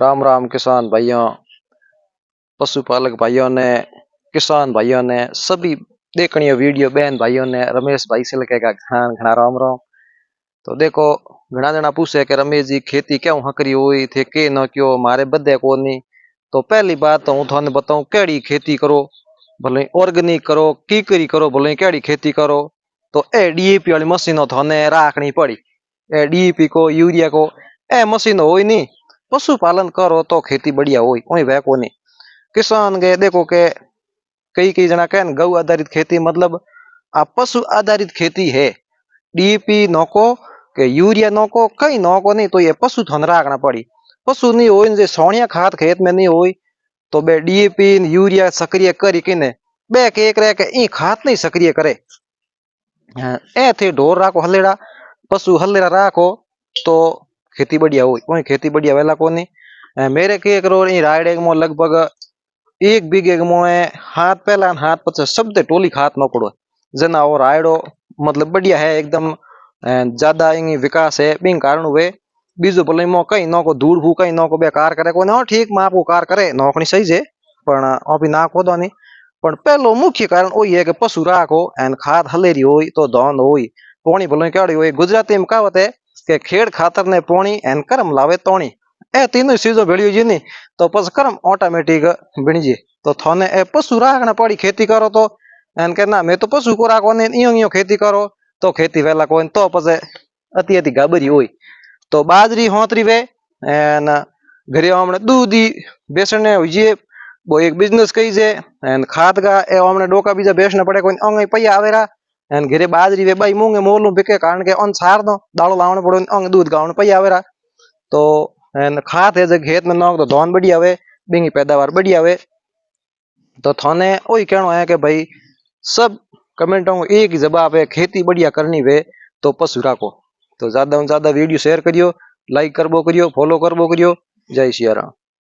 राम राम किसान भाइयों, पशुपालक भाइयों ने, किसान भाइयों ने, सभी देखनी वीडियो बहन भाइयों ने रमेश भाई से लगेगा घना घना राम राम। तो देखो घना जना पूछे कि रमेश जी खेती क्यों हकरी हुई थे के न क्यों मारे बदे को नहीं। तो पहली बात तो हूँ थाने बताऊं केड़ी खेती करो, भले ऑर्गेनिक करो कीकरी करो, भले केड़ी खेती करो। तो ए डीएपी वाली मशीनों थाने राखनी पड़ी। ए डीएपी को यूरिया को ए मशीन हो नहीं। पशुपालन करो तो खेती बढ़िया हो वह को नहीं। किसान के देखो के कई कई जना कह गौ आधारित खेती मतलब आ पशु आधारित खेती है। डीएपी नौको के यूरिया नौको कई नौको नहीं। तो ये पशु थन राखना पड़ी। पशु नहीं हो सोनिया खाद खेत में नहीं हो तो बे डीएपी यूरिया सक्रिय करी किने बे के एक रह के ई खाद नहीं सक्रिय करे। ए थे ढोर राखो हलेड़ा, पशु हलेड़ा राखो तो खेती बढ़िया हो कोई खेती बढ़िया वेला को नहीं। मेरे के करो रायडे में लगभग 1 बीघे मोए हाथ पहला हाथ पचे शब्द टोली खात न पड़ो जना और रायडो मतलब बढ़िया है एकदम। ज्यादा इन विकास है बिन कारण हुए बीजो भले मो कई नो को दूर भू कई नो को बेकार करे को ना ठीक मां आपको कार करे नौकरी सही है पण अभी ना खोदो नहीं। पण पहलो मुख्य कारण वही है कि पशु राखो एन खाद हलेरी हो तो धन हो पोणी भले केड़ी हो। गुजराती में कहावत है कि खेड़ खातर ने पोणी एन कर्म लावे तोणी। ए तीनों चीजों भेड़ी जी नहीं तो पस कर्म ऑटोमेटिक बनी जी। तो थाने ए पशु राखना पड़ी खेती करो तो एन कहना मैं तो पशु को राखो ने इयो खेती करो तो खेती वेला को तो पसे अति अति गाबरी हुई। तो बाजरी होतरी वे एन घरे हमने दूधी बेचने हुई वो एक बिजनेस कही जे। एन खाद का ए हमने डोका बीजा बेचना पड़े कोई अंग पैया आवेरा। एन घरे बाजरी वे बाई मूंगे मोलू बिके कारण के अन सार दो दालो लावने पड़ो अंग दूध गावने पैया आवेरा। तो एन खाद है जब खेत में नौक तो धन बढ़िया आवे बिंगी पैदावार बढ़िया आवे। तो थाने वही कहना है कि भाई सब कमेंटों को एक ही जवाब है खेती बढ़िया करनी वे तो पशु राखो। तो ज्यादा वीडियो शेयर करियो, लाइक करबो करियो, फॉलो करबो करियो। जय सिया राम।